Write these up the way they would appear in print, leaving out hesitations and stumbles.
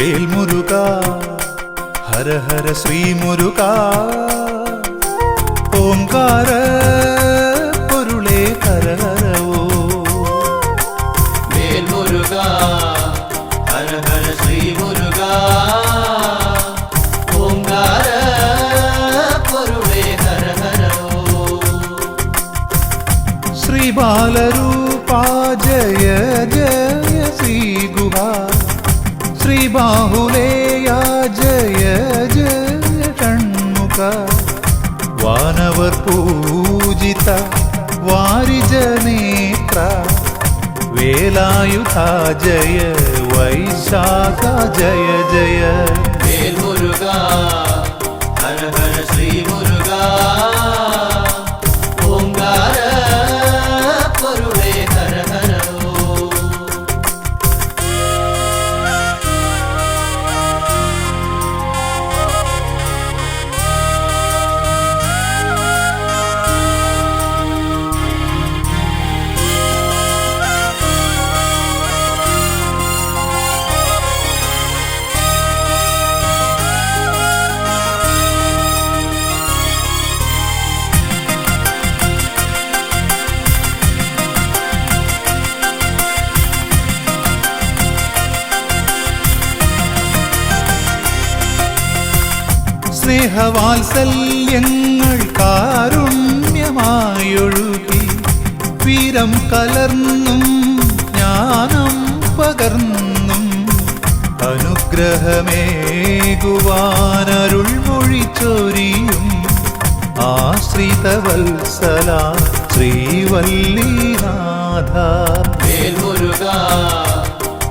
വേൽമുരുകാ ഹര ഹര ശ്രീ മുരുകാ ഓംകാര പൊരുളേ ഹര ഹരവോ വേൽമുരുകാ ഹര ഹര ശ്രീ മുരുകാ ഓംകാര പൊരുളേ ഹര ഹരവോ ശ്രീ ബാലരൂപാ ജയ ജയ ശ്രീ ഗുഹാ ശ്രീ ബാഹുലേയാ ജയ ജയ ഷൺമുഖ വാനവർ പൂജിത വാരിജനേത്ര വേലായുധ ജയ വൈശാഖ ജയ ജയ വേൽമുരുകാ ഹര ഹര ശ്രീ മുരുകാ ഓംകാര പൊരുളേ ഹര ഹരവോ സ്നേഹവാത്സല്യങ്ങൾ കാരുണ്യമായൊഴുകി വീരം കലർന്നും ജ്ഞാനം പകർന്നും അനുഗ്രഹമേകുവാനരുൾ മൊഴിച്ചൊരിയും ആശ്രിതവത്സല ശ്രീവല്ലിനാഥ വേൽമുരുകാ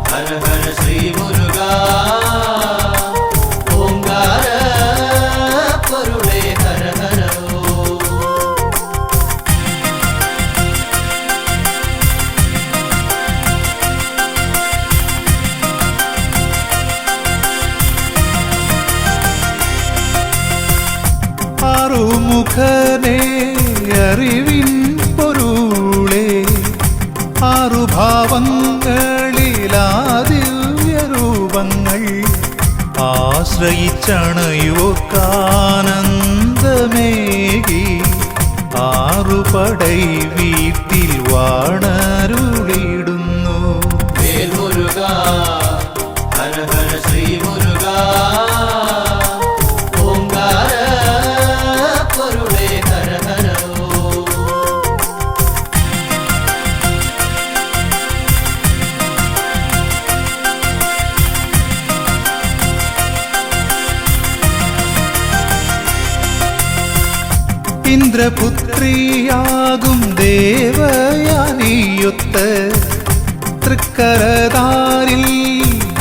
ഹര ഹര ശ്രീ മുരുകാ ഓംകാര പൊരുളേ ഹര ഹരവോ ആറുമുഖനേ അറിവിൻ പൊരുളേ ആറുഭാവങ്ങളിലാദിവ്യരൂപങ്ങൾ ആശ്രയിച്ചണയോർക്കാനന്ദമേകി ആറുപടൈ വീട്ടിൽ വാണരുളിടുന്നു വേൽമുരുകാ ഹര ഹര ശ്രീ മുരുകാ ഓംകാര പൊരുളേ ഹര ഹരവോ ഇന്ദ്രപുത്രിയാകും ദേവയാനിയൊത്ത് തൃക്കരതാരിൽ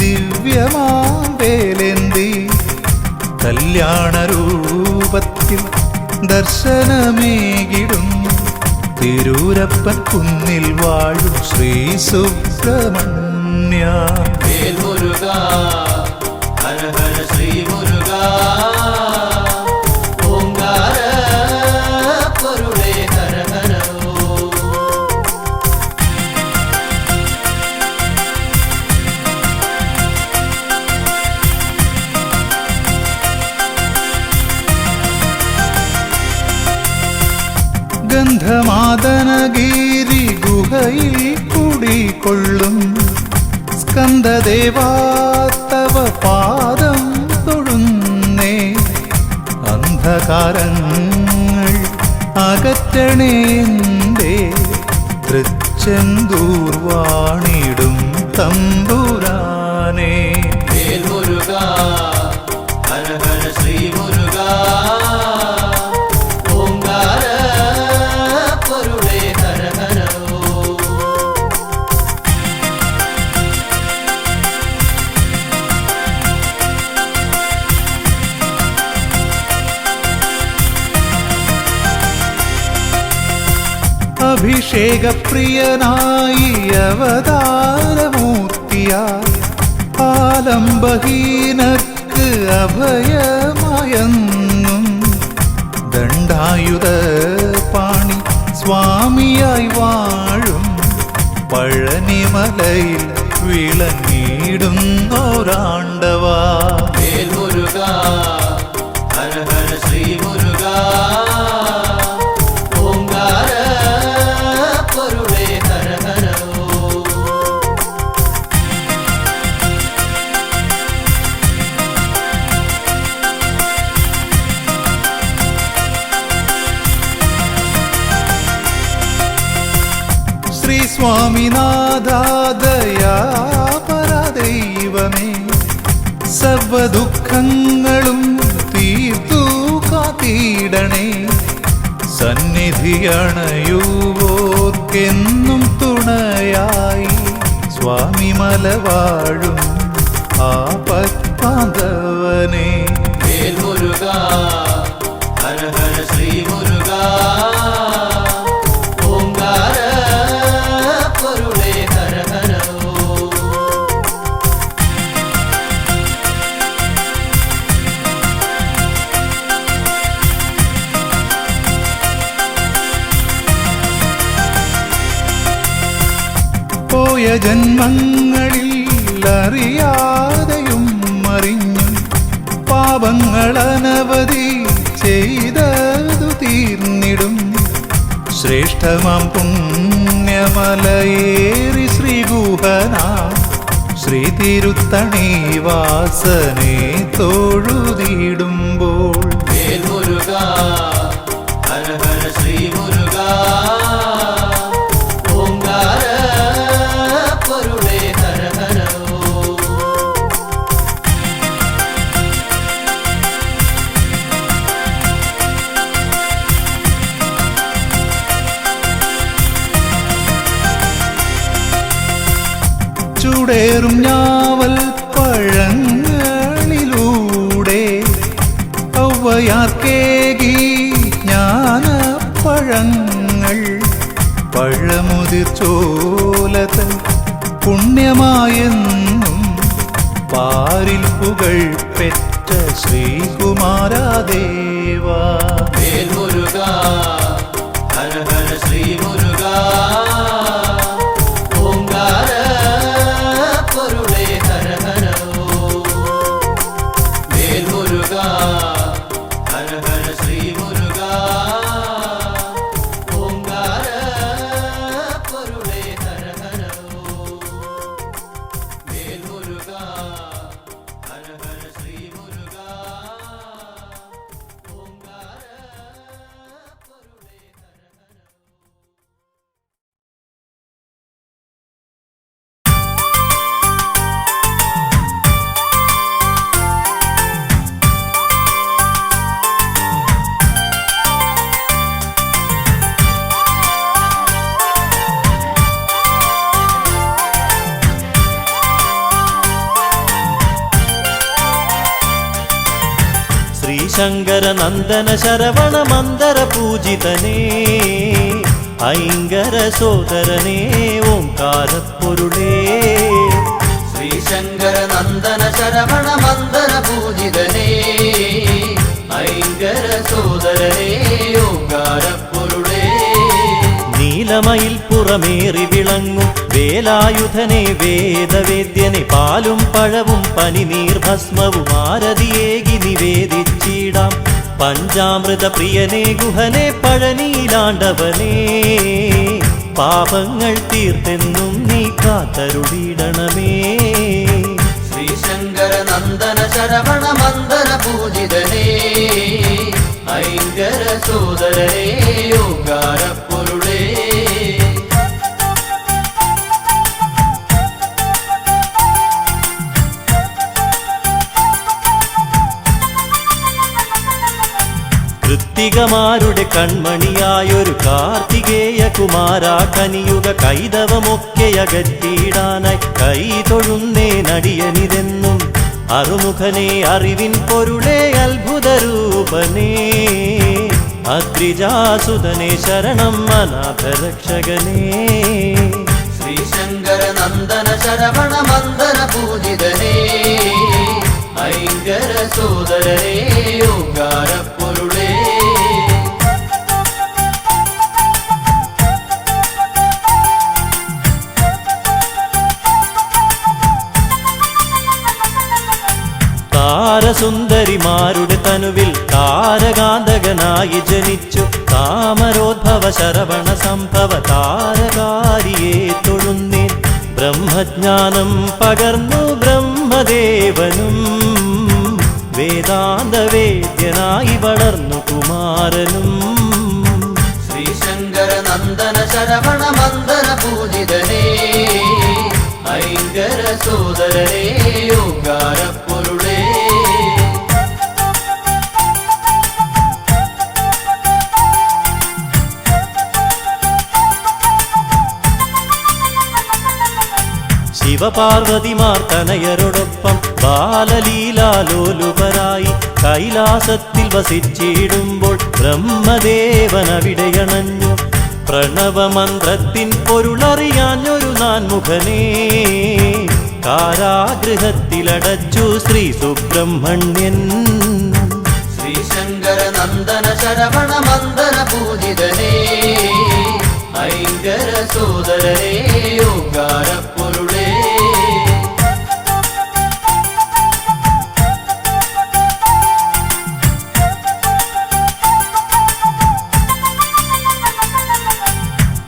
ദിവ്യമാവേലേന്തി കല്യാണരൂപത്തിൽ ദർശനമേകിടുന്നു തിരൂരപ്പൻ കുന്നിൽ വാഴും ശ്രീ സുബ്രഹ്മണ്യ വേൽമുരുകാ ഹര ഹര ശ്രീ മുരുകാ ഓംകാര പൊരുളേ ഹര ഹരവോ ഗന്ധമാദനഗിരി ഗുഹയിൽ കുടികൊള്ളും സ്കന്ദദേവാ തവ പാദം തൊഴുന്നേ അന്ധകാരങ്ങൾ അകറ്റണേന്തേ തൃച്ചെന്തൂർ വാണിടും തമ്പുരാനേ വേൽമുരുകാ ഹര ഹര ശ്രീ മുരുകാ ഓംകാര പൊരുളേ ഹര ഹരവോ അഭിഷേകപ്രിയനായി അവതാരമൂർത്തിയായി ആലംബഹീനർക്ക് അഭയമായെന്നും ദണ്ഡായുധ പാണി സ്വാമിയായി വാഴും പഴനിമലയിലെ ശബരിമലയിൽ വിളങ്ങിടുന്നോരാണ്ടവാ. വേൽ മുരുക ഹര ഹര ശ്രീ മുരുക ഓംകാര പൊരുളേ ഹര ഹരോ. ശ്രീ സ്വാമിനാഥാദയാ പരദൈവമേ, സർവദുഃഖങ്ങളും തീർത്തു കാത്തിടണേ. സന്നിധിയണയുവോർക്കെന്നും തുണയായി സ്വാമിമല വാഴും ആപത്പാന്തവനേ. വേൽ മുരുക ഹര ഹര ശ്രീ മുരുക ഓംകാര പൊരുളേ ഹര ഹരോ. പോയ ജന്മങ്ങളിൽ അറിയാതെയും അറിഞ്ഞും പാപങ്ങളനവധി ചെയ്തതു തീർന്നിടും. ശ്രേഷ്ഠമാം പുണ്യമലയേറി ശ്രീഗുഹന ശ്രീ തിരുത്തണി വാസനെ തൊഴുതിടുമ്പോൾ. വേൽ മുരുക ഹര ഹര ശ്രീ മുരുക ഓംകാര പൊരുളേ ഹര ഹരോ. ചൂടേറും ഞാവൽ പഴങ്ങളിലൂടെ ഔവയാർക്കേകി ജ്ഞാനപ്പഴങ്ങൾ. പഴമുതിർ ചോലതൻ പുണ്യമായെന്നും പാരിൽ പുകൾ പെറ്റ ശ്രീകുമാരദേവാ. വേൽ മുരുക ഹര ഹര ശ്രീ മുരുക ഓംകാര പൊരുളേ ഹര ഹരോ. വേൽ മുരുക ഹര ഹര ശ്രീ മുരുക ഓംകാര പൊരുളേ ഹര ഹരോ. വേൽ മുരുക ഹര ഹര ശ്രീ മുരുക ഓംകാര പൊരുളേ ഹര ഹരോ. ശ്രീശങ്കര നന്ദന ശരവണ മന്ദര പൂജിതനേ, ഐങ്കര സോദരനേ ഓംകാരപ്പൊരുളേ. ശ്രീശങ്കര നന്ദന ശരവണ മന്ദര പൂജിതനേ ഐങ്കര സോദരനേ ഓംകാര പൊരുളേ. നീലമയിൽ പുറമേറി വിളങ്ങും വേലായുധനെ വേദവേദ്യനെ പാലും പഴവും പനിനീർ ഭസ്മവും ആരതിയേകി നിവേദിച്ചിടാം. പഞ്ചാമൃത പ്രിയനെ ഗുഹനെ പഴനീലാണ്ടവനേ, പാപങ്ങൾ തീർത്തെന്നും നീ കാത്തരുളിടണമേ. ശ്രീശങ്കര നന്ദന ശരവണ മന്ദര പൂജിതനേ ഐങ്കര സോദരനേ ഓംകാര പൊരുളേ. കൃത്തികമാരുടെ കൺമണിയായൊരു കാർത്തികേയ കുമാര കനിയുക കൈതവമൊക്കെ അകറ്റിയിടാനായി കൈ തൊഴുന്നേ നടിയനിതെന്നും. അറുമുഖനെ അറിവിൻ പൊരുളേ അത്ഭുതരൂപനേ, അദ്രിജാസുതനെ ശരണം അനാഥരക്ഷകനേ. ശ്രീശങ്കര നന്ദന ശരവണ മന്ദര പൂജിതനേ ഐങ്കര സോദരനേ ഓംകാര പൊരുളേ. സുന്ദരിമാരുടെ തനുവിൽ താരകാന്തകനായി ജനിച്ചു. താമരോദ്ഭവ ശരവണ സംഭവ താരകാരിയെ തൊഴുന്നേൻ. ബ്രഹ്മജ്ഞാനം പകർന്നു ബ്രഹ്മദേവനും വേദാന്തവേദ്യനായി വളർന്നു കുമാരനും. ശ്രീശങ്കര നന്ദന ശരവണ മന്ദന പൂജിതനേ ഐങ്കര സോദരനേ ഓങ്കാരപ്പൊരുളേ. ശിവപാർവതിമാർ തനയരോടൊപ്പം ബാലലീലാലോലുപരായി കൈലാസത്തിൽ വസിച്ചിടുമ്പോൾ ബ്രഹ്മദേവനവിടെയണഞ്ഞു. പ്രണവമന്ത്രത്തിൻ പൊരുളറിയാഞ്ഞൊരു നാൻമുഖനേ കാരാഗൃഹത്തിലടച്ചു ശ്രീ സുബ്രഹ്മണ്യൻ. ശ്രീശങ്കര നന്ദന ശരവണ മന്ദന പൂജിതനേ ഐങ്കര സോദരനേ ഓങ്കാരപ്പൊരുളേ.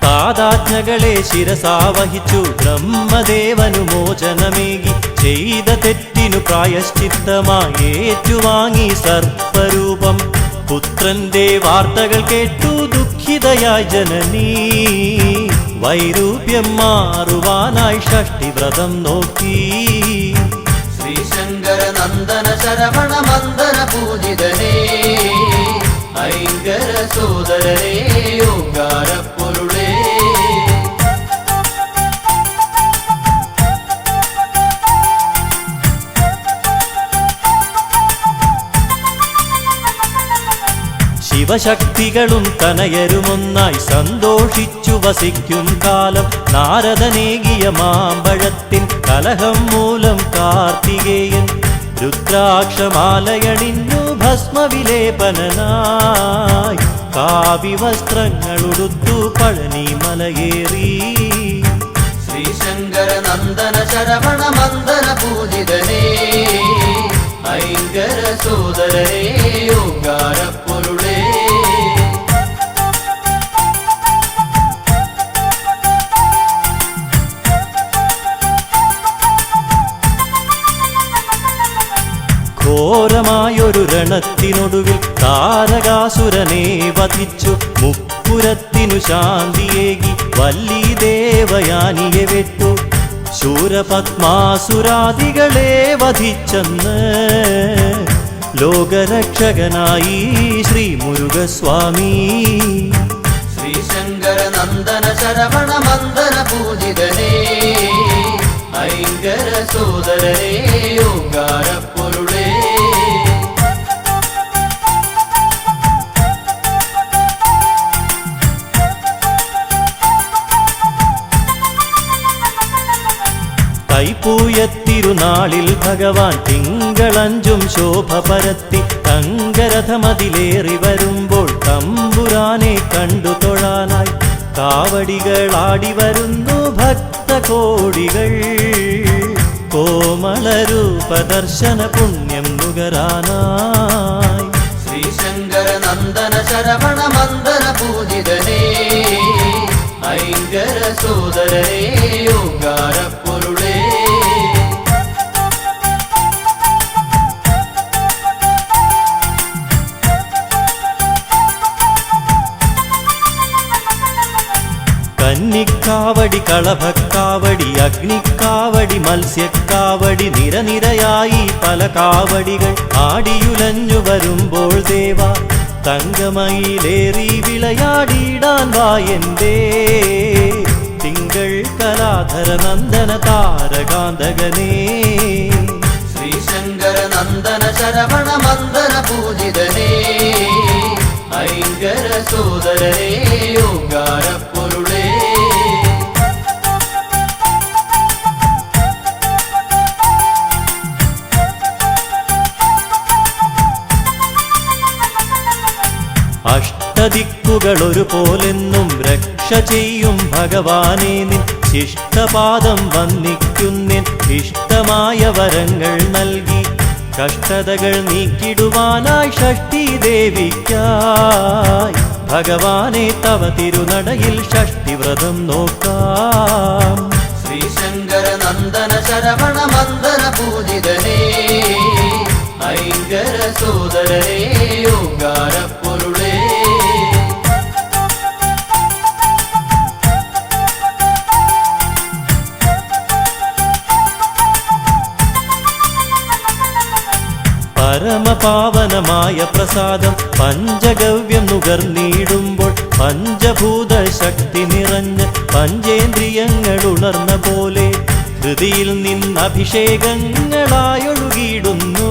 താതാജ്ഞകളെ ശിരസാവഹിച്ചു ബ്രഹ്മദേവനു മോചനമേകി. ചെയ്ത തെറ്റിനു പ്രായശ്ചിത്തമായി ഏറ്റുവാങ്ങി സർപ്പരൂപം. പുത്രന്റെ വാർത്തകൾ കേട്ടു ദുഃഖിതയായി ജനനീ. വൈരൂപ്യം മാറുവാനായി ഷഷ്ടിവ്രതം നോക്കി. ശ്രീശങ്കര നന്ദന ശരവണ മന്ദന പൂജിതനേ ഐങ്കര സോദരനേ ഓങ്കാരപ്പൊരുളേ. ശിവശക്തികളും തനയരുമൊന്നായി സന്തോഷിച്ചു വസിക്കും കാലം. നാരദനേകിയ മാമ്പഴത്തിൻ കലഹം മൂലം കാർത്തികേയൻ രുദ്രാക്ഷമാലയണിഞ്ഞു ഭസ്മവിലേപനായി. കാവ്യവസ്ത്രങ്ങളുടുത്തു പഴനി മലയേറി. ശ്രീശങ്കര നന്ദന ശരവണ മന്ദന പൂജിതനേ ഐങ്കര സോദരനേ ഓങ്കാരപ്പൊരുളേ. ഘോരമായൊരു രണത്തിനൊടുവിൽ താരകാസുരനെ വധിച്ചു. മുപ്പുരത്തിനു ശാന്തിയേകി വല്ലി ദേവയാനിയെ വെട്ടു. ശൂരപത്മാസുരാദികളെ വധിച്ചെന്ന് ലോകരക്ഷകനായി ശ്രീ മുരുകസ്വാമി. ശ്രീശങ്കര നന്ദന ശരവണ മന്ദന പൂജിതനേ ഐങ്കര സോദരനേ ഓങ്കാരപ്പൊരുളേ. തൈപ്പൂയത്തിരുനാളിൽ ഭഗവാൻ തിങ്കളഞ്ചും ശോഭ പരത്തി. തങ്കരഥമതിലേറി വരുമ്പോൾ തമ്പുരാനെ കണ്ടു തൊഴാനായി കാവടികളാടി വരുന്നു ഭക്തകോടികൾ. കോമളരൂപദർശന പുണ്യം നുകരാനായി. ശ്രീശങ്കര നന്ദന ശരവണ മന്ദന പൂജിതനേ ഐങ്കര സോദരനേ ഓങ്കാരപ്പൊരുളേ. കന്നിക്കാവടി കളഭക്കാവടി അഗ്നിക്കാവടി മത്സ്യക്കാവടി നിരനിരയായി പല കാവടികൾ ആടിയുലഞ്ഞു വരുമ്പോൾ ദേവ തങ്കമയിലേറി വിളയാടിയിടാൻ വായന്തേ. തിങ്കൾ കലാധര നന്ദന താരകാന്തകനേ. ശ്രീശങ്കര നന്ദന ശരവണ മന്ദന പൂജിതനേ ഐങ്കര സോദരനേ ഓങ്കാരപ്പൊരുളേ. അഷ്ടദിക്കുകൾ ഒരുപോലെന്നും രക്ഷ ചെയ്യും ഭഗവാനെ നിൻ. ശിഷ്ടപാദം വന്ദിക്കുന്നിൻ ഇഷ്ടമായ വരങ്ങൾ നൽകി കഷ്ടതകൾ നീക്കിടുവാനായി ഷഷ്ഠി ദേവിക്കായി ഭഗവാനെ തവ തിരുനടയിൽ ഷഷ്ഠിവ്രതം നോക്കാം. ശ്രീശങ്കര നന്ദന ശരവണ മന്ദന പൂജിതനേ ഐങ്കര സോദരനേ ഓങ്കാരപ്പൊരുളേ പരമപാവനമായ പ്രസാദം പഞ്ചഗവ്യം നുകർന്നിടുമ്പോൾ പഞ്ചഭൂത ശക്തി നിറഞ്ഞ് പഞ്ചേന്ദ്രിയങ്ങൾ ഉണർന്ന പോലെ ഹൃദിയിൽ നിന്നഭിഷേകങ്ങളായൊഴുകിയിടുന്നു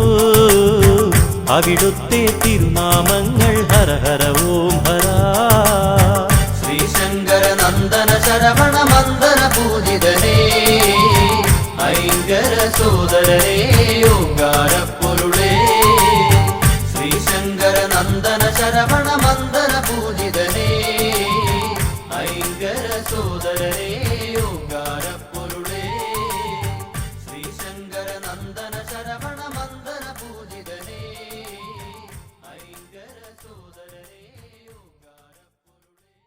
അവിടുത്തെ തിരുനാമങ്ങൾ ഹര ഹര ഓം ഹര. ശ്രീശങ്കര നന്ദന ശരവണ മന്ദന പൂജിതനേ ഐങ്കര സോദരനേ ഓങ്കാരപ്പൊരുളേ ശ്രീശങ്കര നന്ദന ശരവണ മന്ദന പൂജിതനേ ഐങ്കര സോദരനേ ഓങ്കാരപ്പൊരുളേ ശ്രീശങ്കര നന്ദന ശരവണ മന്ദന പൂജിതനേ ഐങ്കര സോദരനേ ഓങ്കാരപ്പൊരുളേ.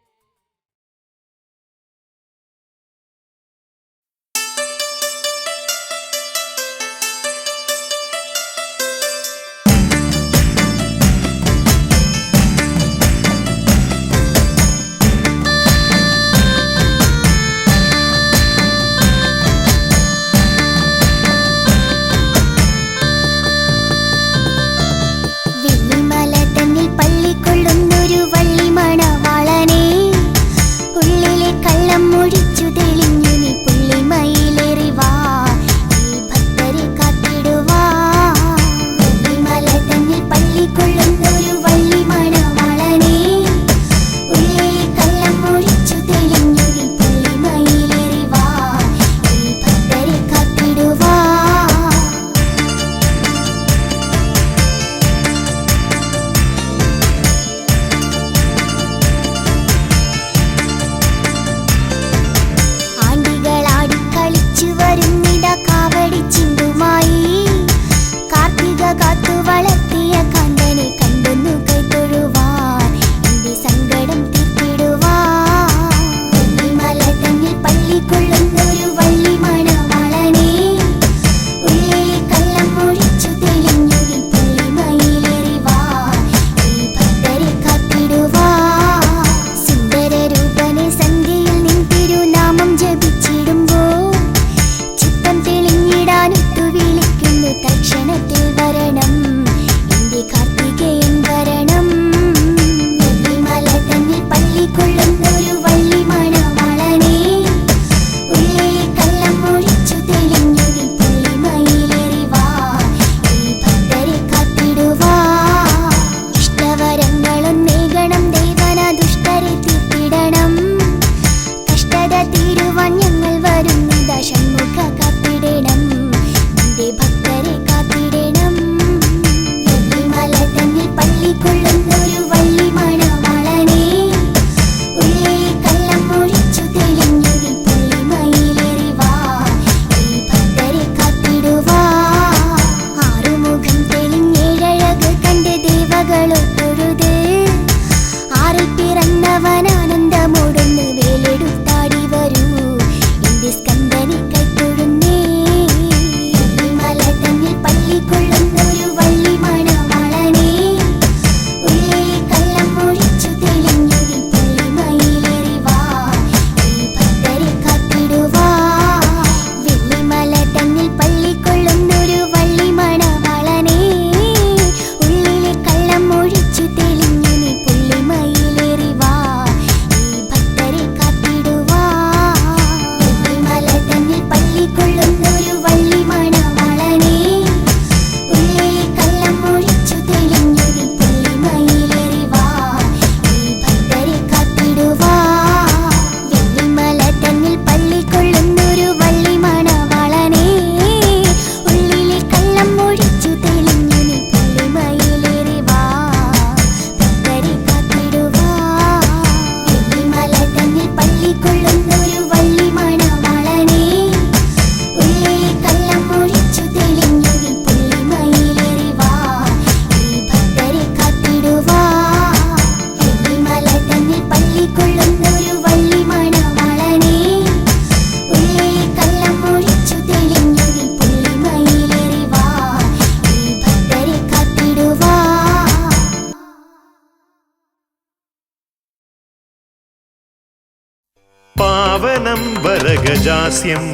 പാവനം വരഗജാസ്യം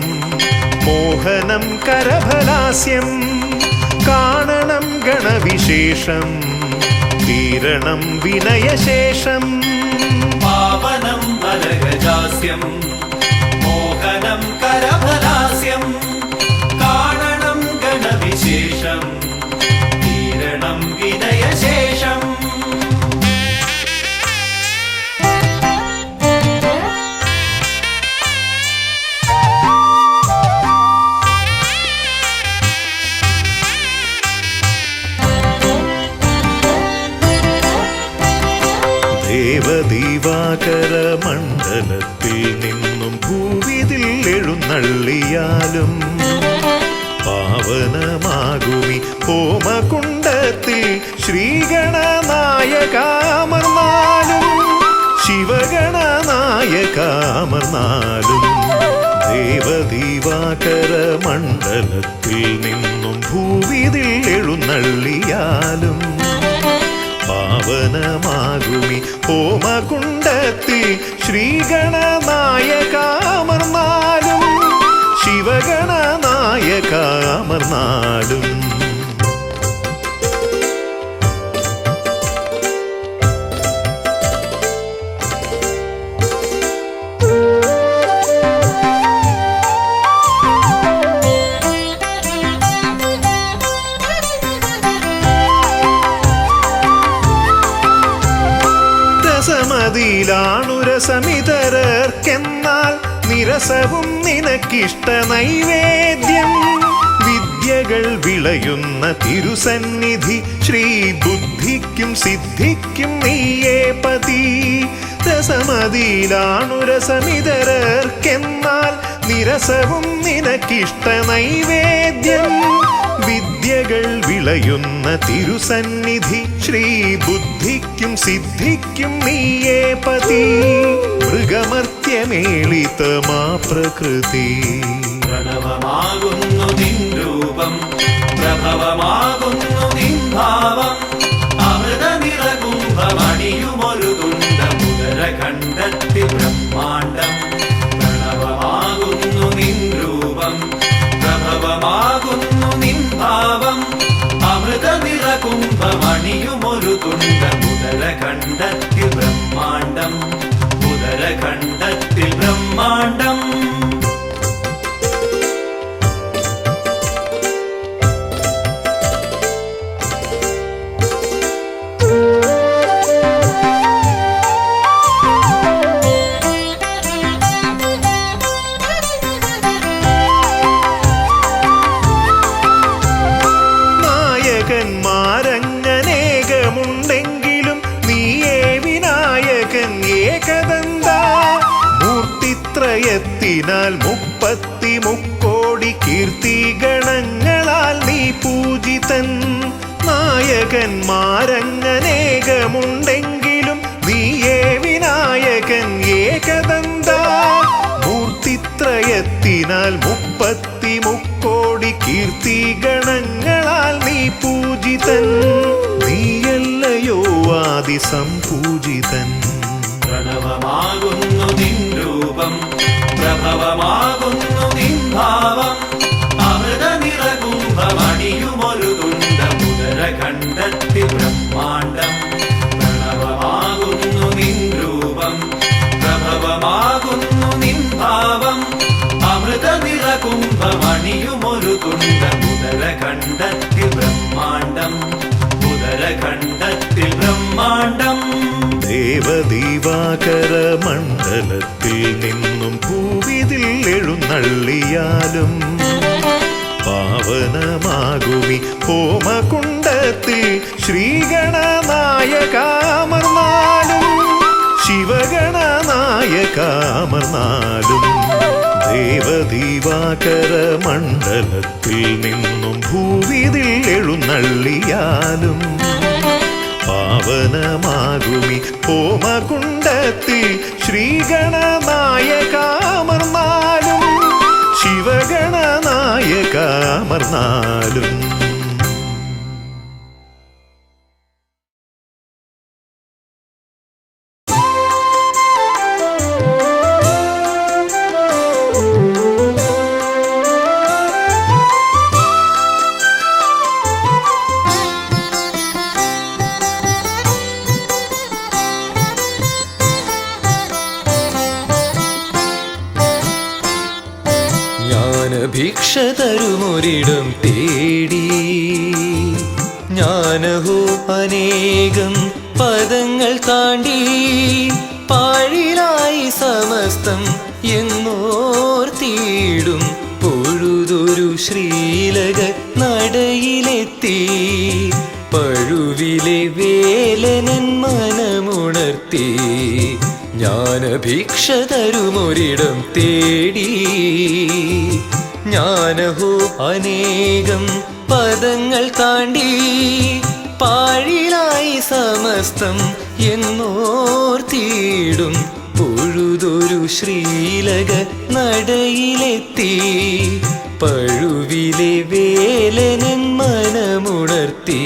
മോഹനം കരഫലാസ്യം കാണണം ഗണവിശേഷം തീരണം വിനയശേഷം പാവനം വരഗജാസ്യം മോഹനം കരഫലാസ്യം കാണണം ഗണവിശേഷം തീരണം വിനയശേഷം ദേവദീവാകര മണ്ഡലത്തിൽ നിന്നും ഭൂവിതിൽ എഴുന്നള്ളിയാലും പാവനമാകുമി ഹോമകുണ്ടത്തിൽ ശ്രീഗണനായകാമർന്നാലും ശിവഗണനായകാമർന്നാലും ദേവദീവാകര മണ്ഡലത്തിൽ നിന്നും ഭൂവിതിൽ എഴുന്നള്ളിയാലും പാവനമാകുമി ഹോമകുണ്ടത്തിൽ ശ്രീഗണനായകാമർന്നാലും ശിവഗണനായകാമർന്നാലും രസമതിയിലാണുരസമിതരർക്കെന്നാൽ നിരസവും നിനക്കിഷ്ട നൈവേദ്യം വിദ്യകൾ വിളയുന്ന തിരുസന്നിധി ശ്രീബുദ്ധിക്കും സിദ്ധിക്കും നീയേ പതി രസമതിയിലാണുരസമിതരർക്കെന്നാൽ നിരസവും നിനക്കിഷ്ട നൈവേദ്യം വിദ്യകൾ വിളയുന്ന തിരുസന്നിധി ശ്രീബുദ്ധിക്കും സിദ്ധിക്കും നീയേ പതി മൃഗമർത്യമേളിതമാ പ്രകൃതി പ്രണവമാകുന്നു നിൻ രൂപം പ്രഭവമാകുന്നു നിൻ ഭാവം അമൃത നിറകുംഭമണിയുമൊരു തുണ്ടമുദരഖണ്ഡത്തിൽ ബ്രഹ്മാണ്ഡം പ്രണവമാകുന്നു നിൻ രൂപം പ്രഭവമാകുന്നു നിൻ ഭാവം അമൃത നിറകുംഭമണിയുമൊരു തുണ്ടമുദരഖണ്ഡത്തിൽ ബ്രഹ്മാണ്ഡം ഉദരഖണ്ഡത്തിൽ ബ്രഹ്മാണ്ഡം നായകന്മാരങ്ങനേകമുണ്ടെങ്കിലും നീയേ വിനായകൻ ഏകദന്ത മൂർത്തിത്രയത്തിനാൽ 33 കീർത്തി ഗണങ്ങളാൽ നീ പൂജിതൻ നായകന്മാരങ്ങനേകമുണ്ടെങ്കിലും നീയേ വിനായകൻ ഏകദന്ത മൂർത്തിത്രയത്തിനാൽ 33 കീർത്തി ഗണങ്ങളാൽ നീ പൂജിതൻ നീയല്ലയോ ആദിസംപൂജിതൻ പ്രണവമാകുന്നു നിൻ രൂപം പ്രഭവമാകുന്നു നിൻ ഭാവം അമൃത നിറകുംഭമണിയുമൊരു തുണ്ടമുദരഖണ്ഡത്തിൽ ബ്രഹ്മാണ്ഡം പ്രണവമാകുന്നു നിൻ രൂപം പ്രഭവമാകുന്നു നിൻ ഭാവം അമൃത നിറകുംഭമണിയുമൊരു തുണ്ടമുദരഖണ്ഡത്തിൽ ബ്രഹ്മാണ്ഡം ഉദരഖണ്ഡത്തിൽ ബ്രഹ്മാണ്ഡം ദേവദീവാകര മണ്ഡലത്തിൽ നിന്നും ഭൂവിതിൽ എഴുന്നള്ളിയാലും പാവനമാകുമി ഹോമകുണ്ടത്തിൽ ശ്രീഗണനായകാമർന്നാലും ശിവഗണനായകാമർന്നാലും ദേവദീവാകര മണ്ഡലത്തിൽ നിന്നും ഭൂവിതിൽ എഴുന്നള്ളിയാലും പാവനമാകുമി ഹോമകുണ്ടത്തിൽ ശ്രീഗണനായകാമർന്നാലും ശിവഗണനായകാമർന്നാലും ഭിക്ഷ തരുമൊരിടം തേടി ഞാനഹോ അനേകം പദങ്ങൾ താണ്ടി പാഴിലായി സമസ്തം എന്നോർത്തിയിടും പൊഴുതൊരു ശ്രീലക നടയിലെത്തി പഴുവിലെ വേലനൻ മനമുണർത്തി ജ്ഞാനഭിക്ഷ തരുമൊരിടം തേടി ഞാനഹോ അനേകം പദങ്ങൾ താണ്ടി പാഴിലായി സമസ്തം എന്നോർത്തിയിടും പൊഴുതൊരു ശ്രീലക നടയിലെത്തി പഴുവിലെ വേലനൻ മനമുണർത്തി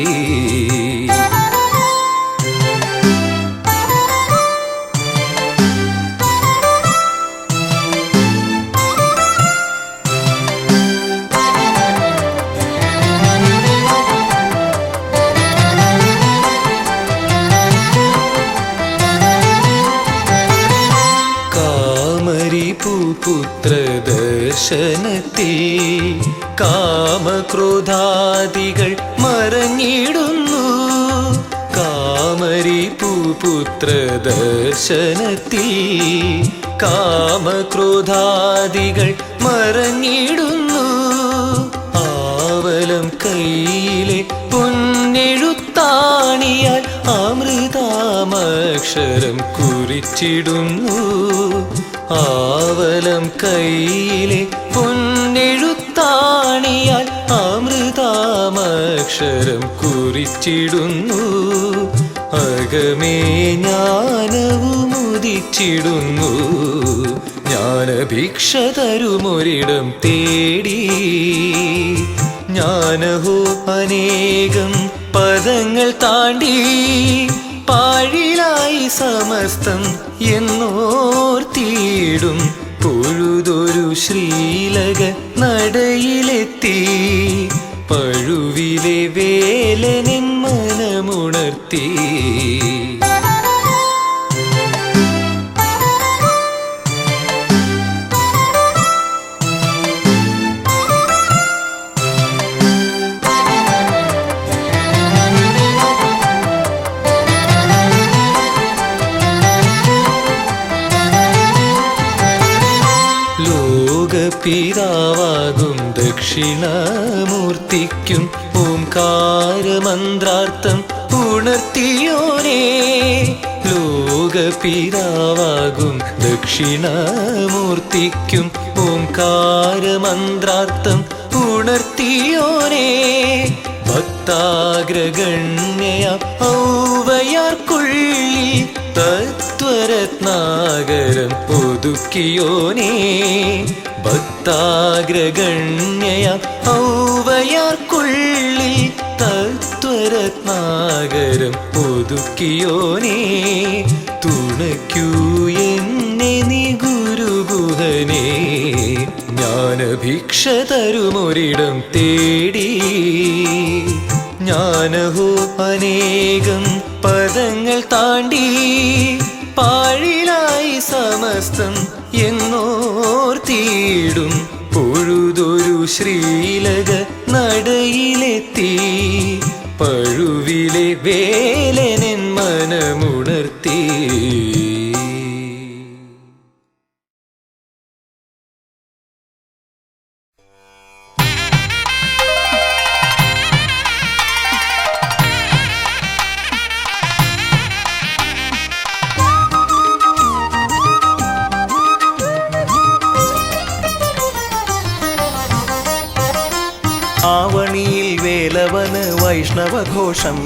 പുത്രദർശനത്തിൽ കാമക്രോധാദികൾ മറഞ്ഞിടുന്നു കാമരി പുത്രദർശനത്തിൽ കാമക്രോധാദികൾ മറഞ്ഞിടുന്നു ആവലം കയ്യിലെ പൊന്നെഴുത്താണിയാൽ അമൃതാമക്ഷരം കുറിച്ചിടുന്നു ആവലം കയ്യിലെ പൊന്നെഴുത്താണിയാൽ അമൃതാമക്ഷരം കുറിച്ചിടുന്നു അകമേ ജ്ഞാനവുമുദിച്ചിടുന്നു ജ്ഞാനഭിക്ഷ തരുമൊരിടം തേടി ജ്ഞാനഹോ അനേകം പദങ്ങൾ താണ്ടി പാഴിലായി സമസ്തം എന്നോർത്തിയിടും പൊഴുതൊരു ശ്രീലക നടയിലെത്തി പഴുവിലെ വേലനൻ മനമുണർത്തി പിതാവാകും ദക്ഷിണാമൂർത്തിക്കും ഓംകാരമന്ത്രാർത്ഥം ഉണർത്തിയോനേ ലോകപിതാവാകും ദക്ഷിണാമൂർത്തിക്കും ഓംകാരമന്ത്രാർത്ഥം ഉണർത്തിയോനേ ഭക്താഗ്രഗണ്യ ഔവയാർക്കുള്ളിൽ തത്വരത്നാകരം ഒതുക്കിയോനേ ഭക്താഗ്രഗണ്യ ഔവയാർക്കുള്ളിൽ തത്വരത്നാകരം ഒതുക്കിയോനേ തുണയ്ക്കൂ എന്നെ നീ ഗുരുഗുഹനേ ജ്ഞാനഭിക്ഷ തരുമൊരിടം തേടി ജ്ഞാനഹോ അനേകം പദങ്ങൾ താണ്ടി പാഴിലായി സമസ്തം എന്നോർത്തിയിടും പൊഴുതൊരു ശ്രീലക നടയിലെത്തി പഴുവിലെ വേലനൻ മനമുണർത്തി ആവണിയിൽ വേലവന് വൈഷ്ണവഘോഷം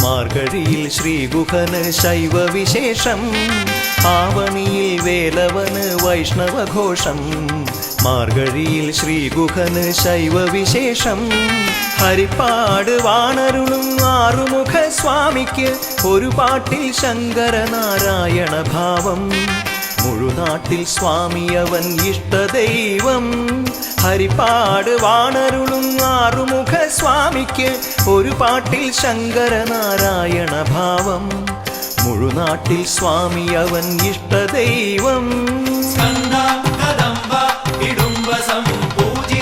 മാർഗഴിയിൽ ശ്രീഗുഹന് ശൈവവിശേഷം ആവണിയിൽ വേലവന് വൈഷ്ണവഘോഷം മാർഗഴിയിൽ ശ്രീഗുഹന് ശൈവവിശേഷം ഹരിപ്പാട് വാണരുളും ആറുമുഖ സ്വാമിക്ക് ഒരു പാട്ടിൽ ശങ്കരനാരായണ ഭാവം മുഴുനാട്ടിൽ സ്വാമിയവൻ ഇഷ്ടദൈവം ഹരിപ്പാട് വാണരുളും ആറുമുഖ സ്വാമിക്ക് ഒരു പാട്ടിൽ ശങ്കരനാരായണ ഭാവം മുഴുനാട്ടിൽ സ്വാമിയവൻ ഇഷ്ടദൈവം സ്കന്ദ കദംബ ഇടുംബ സംപൂജി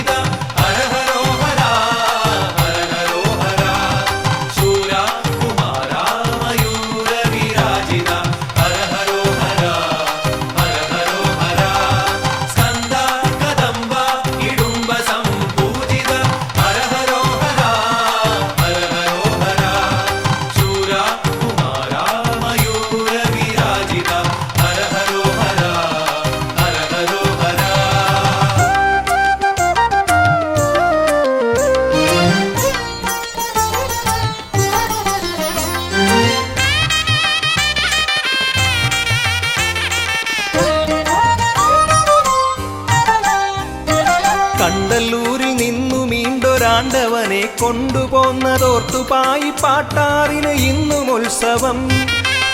കണ്ടവനെ കൊണ്ടുപോന്നതോർത്തുപായി പാട്ടാറിന് ഇന്നും ഉത്സവം.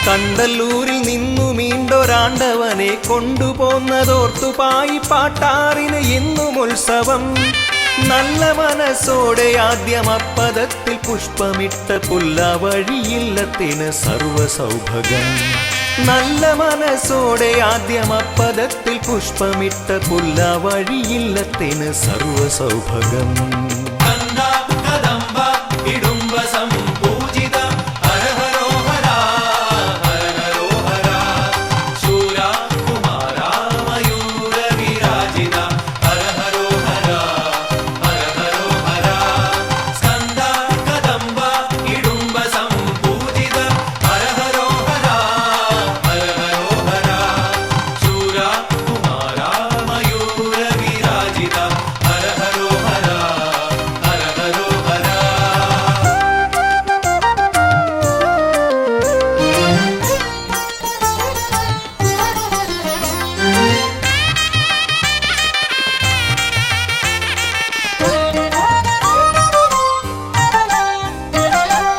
കണ്ടല്ലൂരിൽ നിന്നു മീണ്ടൊരാണ്ടവനെ കൊണ്ടുപോന്നതോർത്തുപായി പാട്ടാറിന് ഇന്നും ഉത്സവം. നല്ല മനസ്സോടെ ആദ്യം അപ്പദത്തിൽ പുഷ്പമിട്ട പുല്ലാവഴിയില്ലത്തിന് സർവസൗഭഗം. നല്ല മനസ്സോടെ ആദ്യം അപ്പദത്തിൽ പുഷ്പമിട്ട പുല്ലാവഴിയില്ലത്തിന് സർവസൗഭഗം.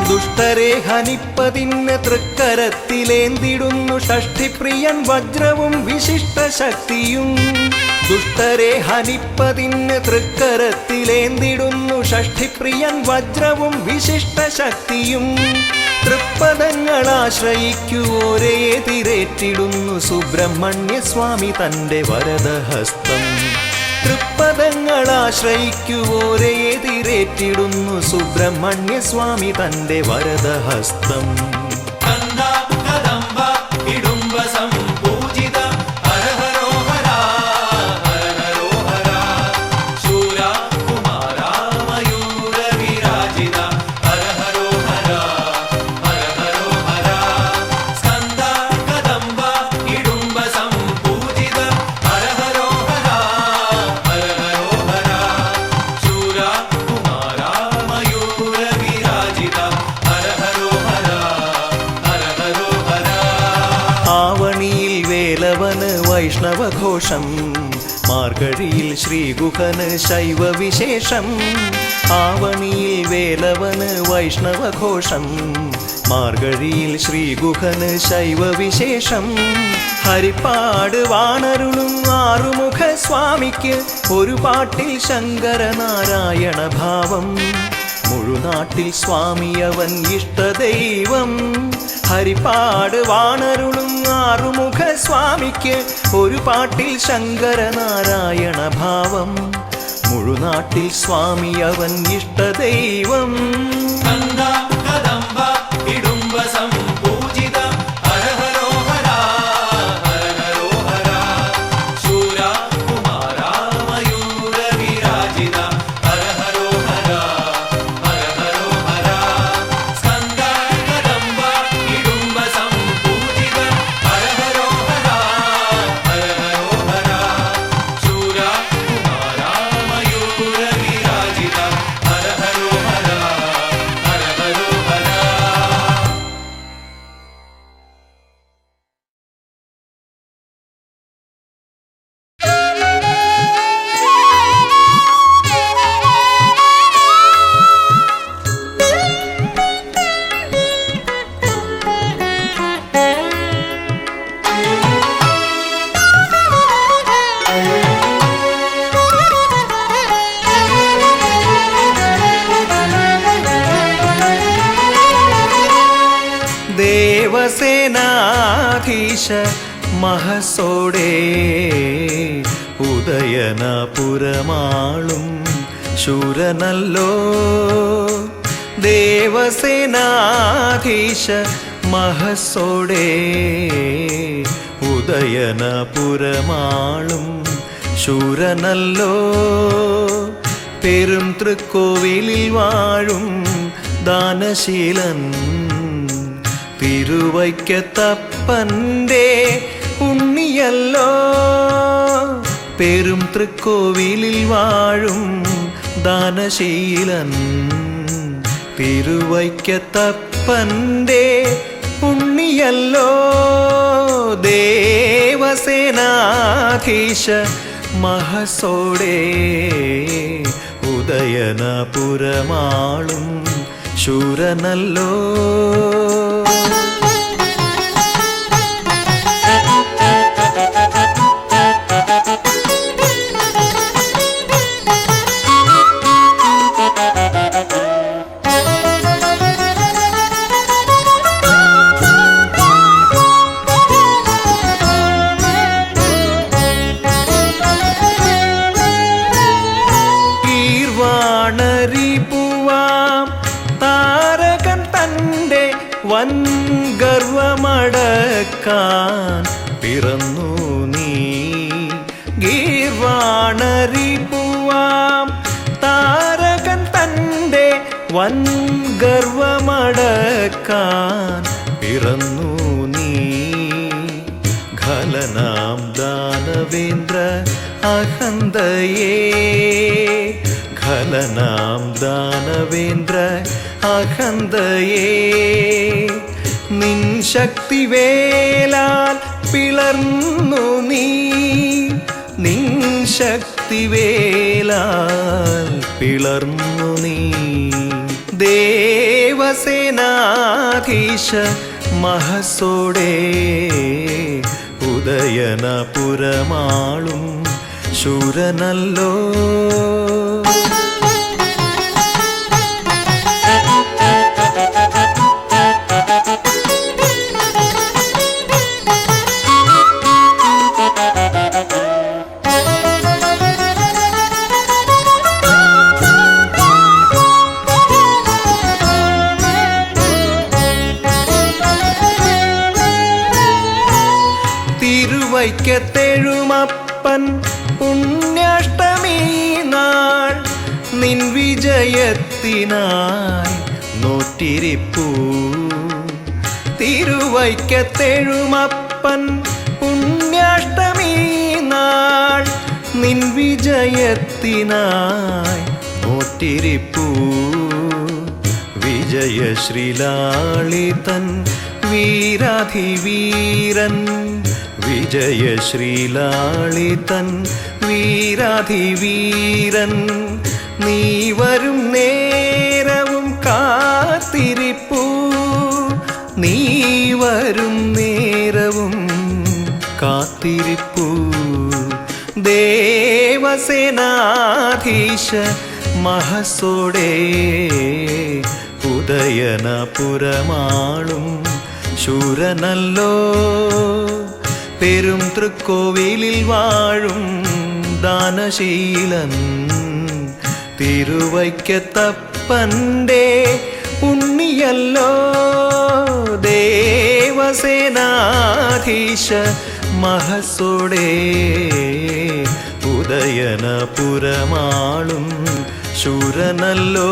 ദുഷ്ടരെ ഹനിപ്പതിന് തൃക്കരത്തിലേന്തിടുന്നു ഷഷ്ഠിപ്രിയൻ വജ്രവും വിശിഷ്ട ശക്തിയും. ദുഷ്ടരെ ഹനിപ്പതിന് തൃക്കരത്തിലേന്തിടുന്നു ഷഷ്ഠിപ്രിയൻ വജ്രവും വിശിഷ്ട ശക്തിയും. തൃപ്പദങ്ങളാശ്രയിക്കുവോരെ എതിരേറ്റിടുന്നു സുബ്രഹ്മണ്യസ്വാമി തന്റെ വരദഹസ്തം. തൃപ്പദങ്ങളാശ്രയിക്കുവോരെ എതിരേറ്റിടുന്നു സുബ്രഹ്മണ്യസ്വാമി തന്റെ വരദഹസ്തം. വൈഷ്ണവഘോഷം മാർഗഴിയിൽ ശ്രീഗുഹന് ശൈവവിശേഷം. ആവണിയിൽ വേലവന് വൈഷ്ണവഘോഷം മാർഗഴിയിൽ ശ്രീഗുഹന് ശൈവവിശേഷം. ഹരിപ്പാട് വാണരുളും ആറുമുഖ സ്വാമിക്ക് ഒരു പാട്ടിൽ ശങ്കരനാരായണ ഭാവം. മുഴുനാട്ടിൽ സ്വാമിയവൻ ഇഷ്ടദൈവം. ഹരിപ്പാട് വാണരുളും ആറുമുഖ സ്വാമിക്ക് ഒരു പാട്ടിൽ ശങ്കരനാരായണ ഭാവം. മുഴുനാട്ടിൽ സ്വാമിയവൻ ഇഷ്ടദൈവം. ദേവസേനാധീശ മഹസോടെ ഉദയനപുരമാളും ശൂരനല്ലോ. ദേവസേനാധീശ മഹസോടെ ഉദയനപുരമാളും ശൂരനല്ലോ. പെരും തൃക്കോവിലിൽ വാഴും ദാനശീലൻ തിരുവൈക്കത്തപ്പൻ്റെ ഉണ്ണിയല്ലോ. പെരും തൃക്കോവിലിൽ വാഴും ദാനശീലൻ തിരുവൈക്കത്തപ്പൻ്റെ ഉണ്ണിയല്ലോ. ദേവസേനാധീശ മഹസോടെ ഉദയനപുരമാളും ശൂരനല്ലോ. വൻ ഗർവമടക്കാൻ പിറന്നു നീ. ഗീർവാണരിപ്പുവാം താരകൻ തൻ്റെ വൻ ഗർവമടക്കാൻ പിറന്നു നീ. ഖലനാം ദാനവേന്ദ്ര അഹന്തയേ, ഖലനാം ദാനവേന്ദ്ര അഹന്തയേ, നിൻ ശക്തിവേലാൽ പിളർന്നു നീ, നിൻ ശക്തിവേലാൽ പിളർന്നു നീ. ദേവസേനാധീശ മഹസോടെ ഉദയനപുരമാളും ശൂരനല്ലോ. തിരുവൈക്കത്തെഴുമപ്പൻ പുണ്യാഷ്ടമി നാൾ നിൻ വിജയത്തിനായി നോറ്റിരിപ്പൂ. തിരുവൈക്കത്തെഴുമപ്പൻ പുണ്യാഷ്ടമി നാൾ നിൻ വിജയത്തിനായി നോറ്റിരിപ്പൂ. വിജയശ്രീലാളിതൻ വീരാധിവീരൻ, വിജയശ്രീലാളിതൻ വീരാധിവീരൻ, നീ വരും നേരവും കാത്തിരിപ്പൂ, നീ വരും നേരവും കാത്തിരിപ്പൂ. ദേവസേനാധീശ മഹസോടെ ഉദയനപുരമാളും ശൂരനല്ലോ. പെരും തൃക്കോവിലിൽ വാഴും ദാനശീലൻ, തിരുവൈക്കത്തപ്പൻ്റെ ഉണ്ണിയല്ലോ. ദേവസേനാധീശ മഹസോടെ ഉദയനപുരമാളും ശൂരനല്ലോ.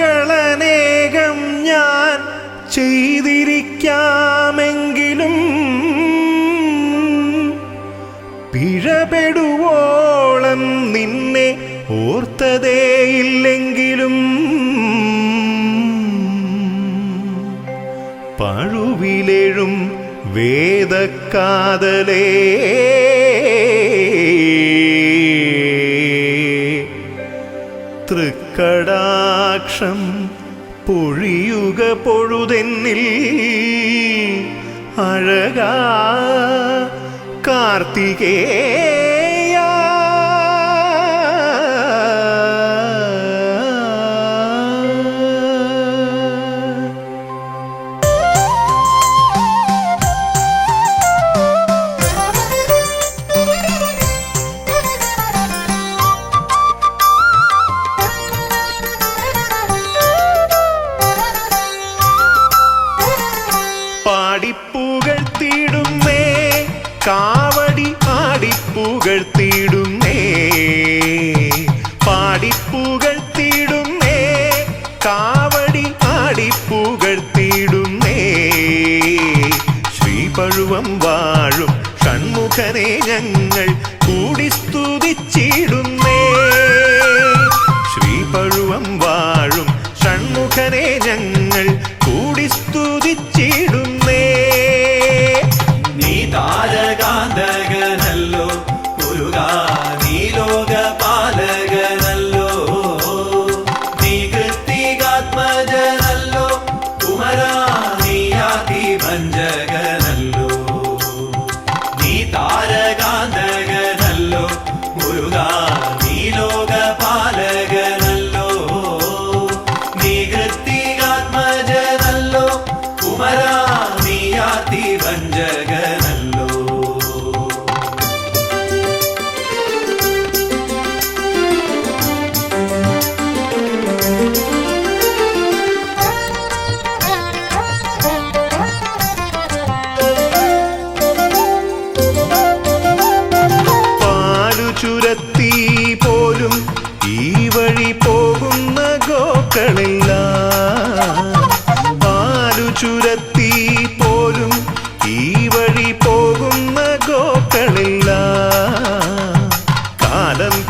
പിഴകളനേകം ഞാൻ ചെയ്തിരിക്കാമെങ്കിലും പിഴപെടുവോളം നിന്നെ ഓർത്തതേയില്ലെങ്കിലും പഴുവിലെഴും വേദക്കാതലേ തൃക്കടാക്ഷം പൊഴിയുക പൊഴുതെന്നിൽ അഴകാ കാർത്തികേയ. പാടിപ്പുകഴ്ത്തിടുമേ കാവടി ആടിപ്പു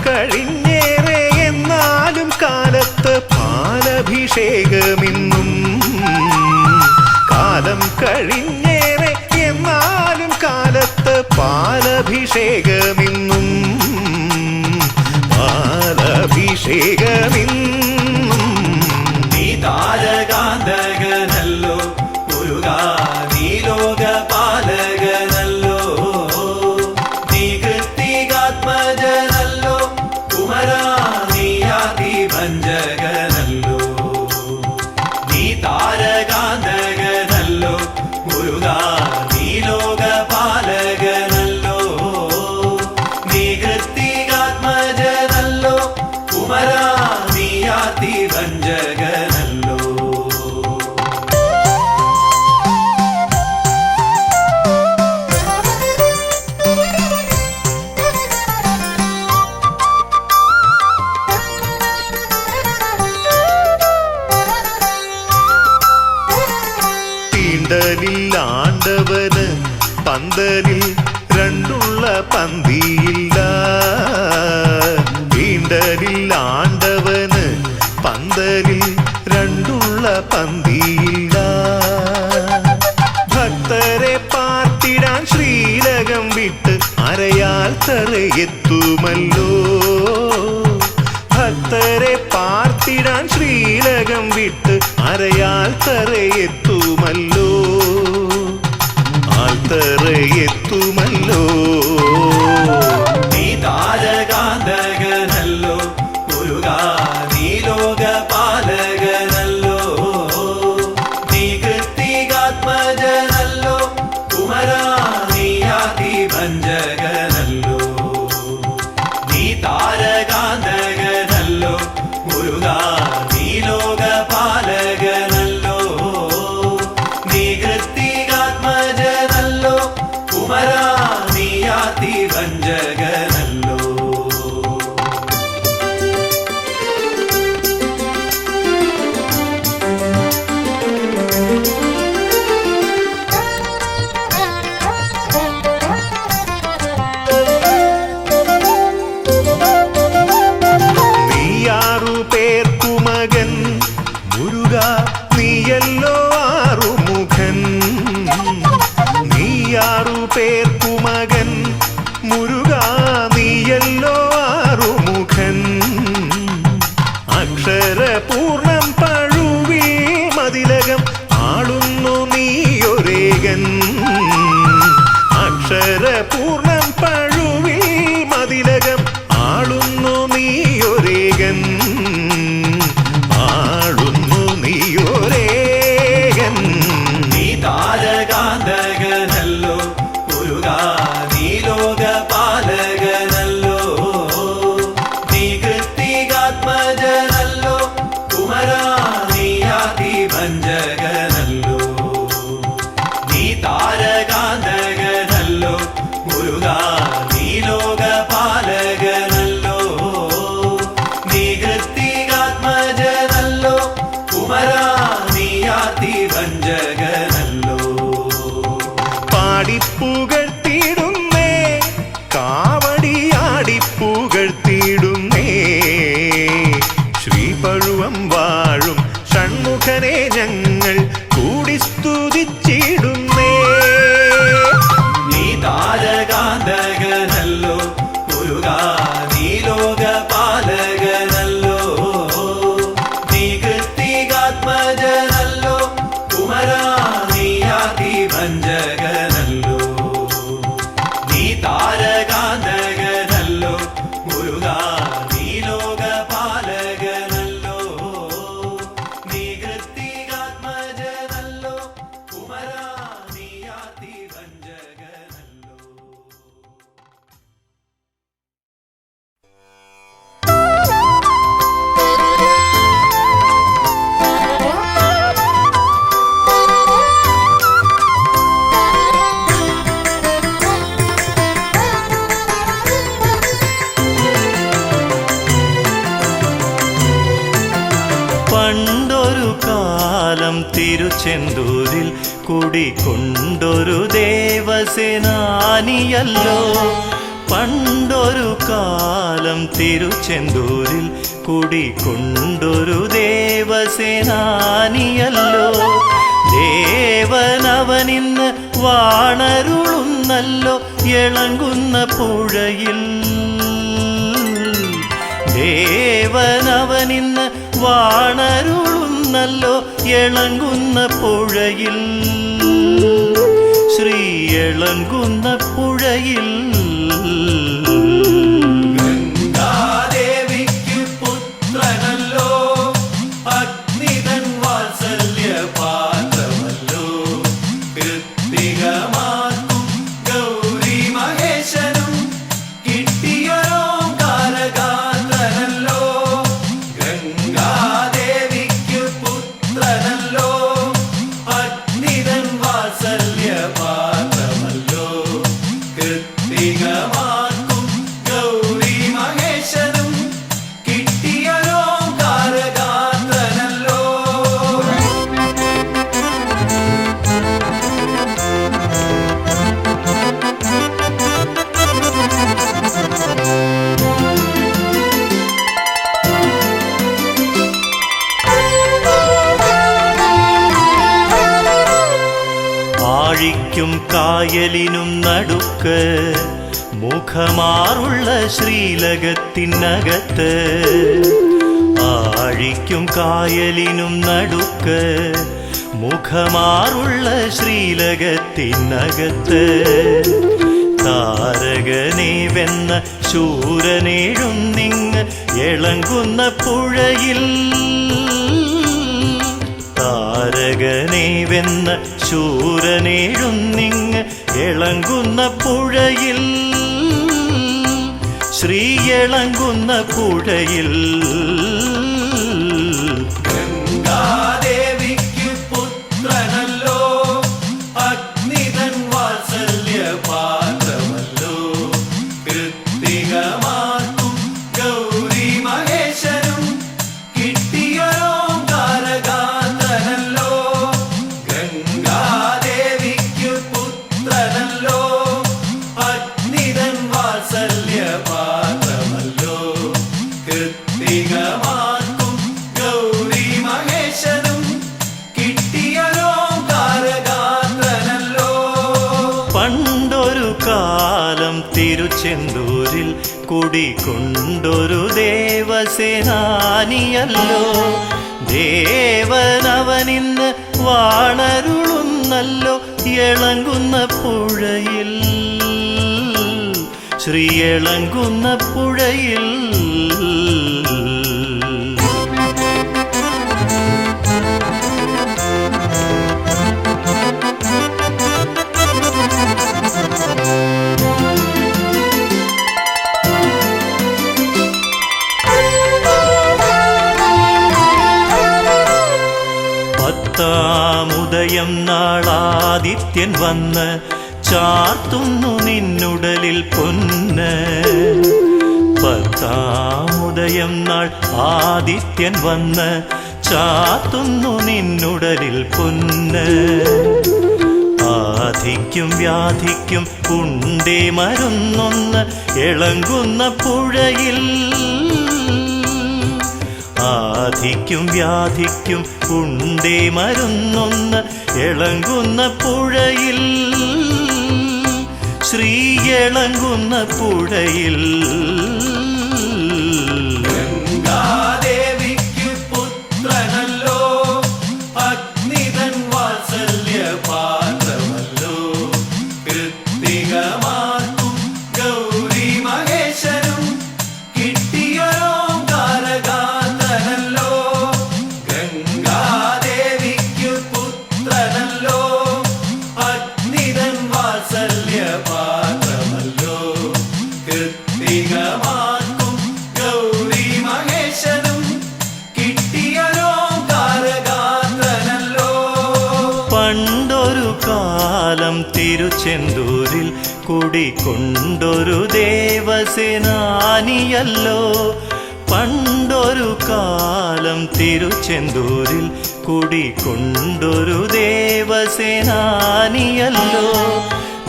കഴിഞ്ഞേറെ എന്നാലും കാലത്ത് പാലഭിഷേകമിന്നും. കാലം കഴിഞ്ഞേറെ എന്നാലും കാലത്ത് പാലഭിഷേകമിന്നും. പാലഭിഷേകമിന്നും. നീ താരകാന്തകനല്ലോ മുരുകാ, നീ ലോകപാലകനല്ലോ. നീ കൃത്തികാത്മജനല്ലോ കുമരാ, നീ ആദിഭഞ്ജകനല്ലോ. നീ താരകാന്തകനല്ലോ മുരുകാ, നീ ലോകപാലകനല്ലോ. നീ കൃത്തികാത്മജനല്ലോ കുമരാ, നീ ആദിഭഞ്ജകനല്ലോ. തീണ്ടലില്ലാണ്ടവന് പന്തലിൽ രണ്ടുള്ള പന്തിയില്ല. തീണ്ടലില്ലാണ്ടവന് പന്തലിൽ രണ്ടുള്ള പന്തിയില്ല. ഭക്തരെ പാർത്തിടാൻ ശ്രീലകം വിട്ട് അരയാൽ തറയെത്തുമല്ലോ. ഭക്തരെ പാർത്തിടാൻ ശ്രീലകം വിട്ട് അരയാൽ തറയെത്തുമല്ലോ. ആൽത്തറയെത്തുമല്ലോ. നീ താരകാന്തകനല്ലോ മുരുകാ, നീ ലോകപാലകനല്ലോ. നീ കൃത്തികാത്മജനല്ലോ കുമരാ, നീ ആദിഭഞ്ജകനല്ലോ. നീ താരകാന്തകനല്ലോ മുരുകാ, നീ ലോകപാലകനല്ലോ. നീ കൃത്തികാത്മജനല്ലോ കുമരാ, നീ ആദിഭഞ്ജകനല്ലോ. നീയാറു പേർക്കു മകൻ മുരുകാ, നീയല്ലോ ആറുമുഖൻ. നീയാറു പേർക്കു മകൻ മുരുകാ, നീയല്ലോ ആറുമുഖൻ. അക്ഷരപൂർണം പഴുവി മതിലകം ആളുന്നു നീയൊരേകൻ. അക്ഷരപൂർണം പഴുവി മതിലകം ആളുന്നു നീയൊരേകൻ. ആളുന്നു നീയൊരേകൻ. നീ താരകാന്തകനല്ലോ മുരുകാ, നീ ലോകപാലകനല്ലോ. നീ കൃത്തികാത്മജനല്ലോ കുമരാ, നീ ആദിഭഞ്ജകനല്ലോ. നീ താരകാന്തകനല്ലോ മുരുകാ, നീ ലോകപാലകനല്ലോ. നീ കൃത്തികാത്മജനല്ലോ കുമരാ, നീ ആദിഭഞ്ജകനല്ലോ. പാടിപ്പുകഴ്ത്തിയിടുന്നേ, കാവടിയാടിപ്പുകഴ്ത്തിയിടുന്നേ. ശ്രീപഴുവം വാഴും ഷൺമുഖനെ ഞങ്ങൾ കൂടി സ്തുതിച്ചിടുന്നേ. നീ താരകാന്തകനല്ലോ മുരുകാ, നീ ലോകപാലകനല്ലോ. നീ കൃത്തികാത്മജനല്ലോ കുമരാ, നീ ആദിഭഞ്ജകനല്ലോ. നീ താരകാന്തകനല്ലോ മുരുകാ, നീ ലോകപാലകനല്ലോ. നീ കൃത്തികാത്മജനല്ലോ കുമരാ, നീ ആദിഭഞ്ജകനല്ലോ. പണ്ടൊരു കാലം തിരുച്ചെന്തൂരിൽ കുടികൊണ്ടൊരു ദേവസേനാനിയല്ലോ. പണ്ടൊരു കാലം തിരുച്ചെന്തൂരിൽ കുടികൊണ്ടൊരു ദേവസേനാനിയല്ലോ. ദേവനവനിന്ന് വാണരുളുന്നല്ലോ ഇളങ്കുന്ന പുഴയിൽ. ദേവനവനിന്ന് വാണരുളുന്നല്ലോ ഇളങ്കുന്ന പുഴയിൽ. ശ്രീ ഇളങ്കുന്ന പുഴയിൽ. ഗംഗാദേവിക്ക് പുത്രനല്ലോ, അഗ്നിതൻ വാത്സല്യ പാത്രമല്ലോ. കൃത്തികമാർക്കും ഗൗരി മഹേശനും കിട്ടിയൊരോങ്കാരഗാത്രനല്ലോ. ഗംഗാദേവിക്ക് പുത്രനല്ലോ, അഗ്നിതൻ വാത്സല്യ പാത്രമല്ലോ. കൃത്തികമാർക്കും ഗൗരി മഹേശനും കിട്ടിയൊരോങ്കാരഗാത്രനല്ലോ. ആഴിക്കും കായലിനും നടുക്ക് മുഖമാറുള്ള ശ്രീലകത്തിനകത്ത്. ആഴിക്കും കായലിനും നടുക്ക് മുഖമാറുള്ള ശ്രീലകത്തിനകത്ത്. താരകനെ വെന്ന ശൂരനെഴുന്നിങ് ഇളങ്കുന്ന പുഴയിൽ. താരകനെ വെന്ന ശൂരനെഴുന്നിങ് ഇളങ്കുന്ന പുഴയിൽ. ശ്രീ ഇളങ്കുന്ന പുഴയിൽ. ഗംഗാദേവിക്ക് പുത്രനല്ലോ, അഗ്നിതൻ വാത്സല്യ പാത്രമല്ലോ. കൃത്തികമാർക്കും ഗൗരി മഹേശനും കിട്ടിയൊരോങ്കാരഗാത്രനല്ലോ. ഗംഗാദേവിക്ക് പുത്രനല്ലോ, അഗ്നിതൻ വാത്സല്യ പാത്രമല്ലോ. കൃത്തികമാർക്കും ഗൗരി മഹേശനും കിട്ടിയൊരോങ്കാരഗാത്രനല്ലോ. പണ്ടൊരു കാലം തിരുച്ചെന്തൂരിൽ കുടികൊണ്ടൊരു ദേവസേനാനിയല്ലോ. ദേവനവനിന്ന് വാണരുളുന്നല്ലോ ഇളങ്കുന്ന പുഴയിൽ. ശ്രീ ഇളങ്കുന്ന പുഴയിൽ. പത്താമുദയം നാളാദിത്യൻ വന്ന് ചാർത്തുന്നു നിന്നുടലിൽ പൊന്ന്. പത്താമുദയം നാൾ ആദിത്യൻ വന്ന് ചാർത്തുന്നു നിന്നുടലിൽ പൊന്ന്. ആധിക്കും വ്യാധിക്കും ഉണ്ടേ മരുന്നൊന്ന് ഇളങ്കുന്ന പുഴയിൽ. ആധിക്കും വ്യാധിക്കും ഉണ്ടേ മരുന്നൊന്ന് ഇളങ്കുന്ന പുഴയിൽ. ശ്രീ ഇളങ്കുന്ന പുഴയിൽ. ഗംഗാദേവിക്ക് പുത്രനല്ലോ, അഗ്നിതൻ വാത്സല്യ പാത്രമല്ലോ. കൃത്തികമാർക്കും ഗൗരി മഹേശനും കിട്ടിയൊരോങ്കാരഗാത്രനല്ലോ. ഗംഗാദേവിക്ക് പുത്രനല്ലോ, അഗ്നിതൻ വാത്സല്യ പാത്രമല്ലോ. കൃത്തികമാർക്കും ഗൗരി മഹേശനും കിട്ടിയൊരോങ്കാരഗാത്രനല്ലോ. പണ്ടൊരു കാലം തിരുച്ചെന്തൂരിൽ കുടികൊണ്ടൊരു ദേവസേനാനിയല്ലോ. പണ്ടൊരു കാലം തിരുച്ചെന്തൂരിൽ കുടികൊണ്ടൊരു ദേവസേനാനിയല്ലോ.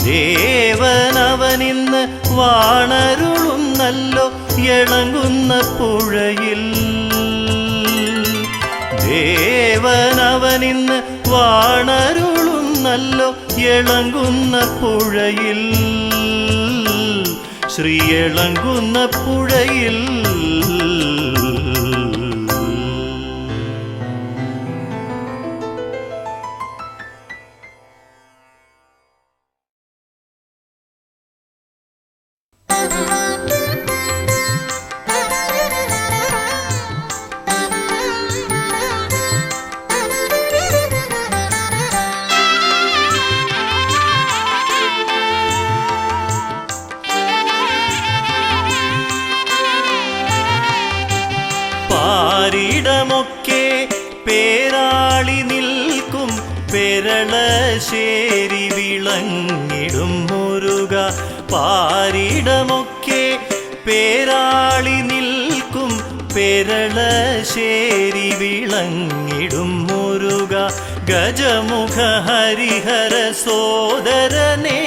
ദേവനവനിന്ന് വാണരുളുന്നല്ലോ ഇളങ്ങുന്ന പുഴയിൽ. ദേവനവനിന്ന് വാണരുളുന്നല്ലോ ഇളങ്ങുന്ന പുഴയിൽ. ശ്രീ ഇളങ്ങുന്ന പുഴയിൽ. പാരിടമൊക്കെ പേരാളി നിൽക്കും പെരളശ്ശേരി വിളങ്ങിടും മുരുക. പാരിടമൊക്കെ പേരാളി നിൽക്കും പെരളശ്ശേരി വിളങ്ങിടും മുരുക. ഗജമുഖ ഹരിഹര സോദരനേ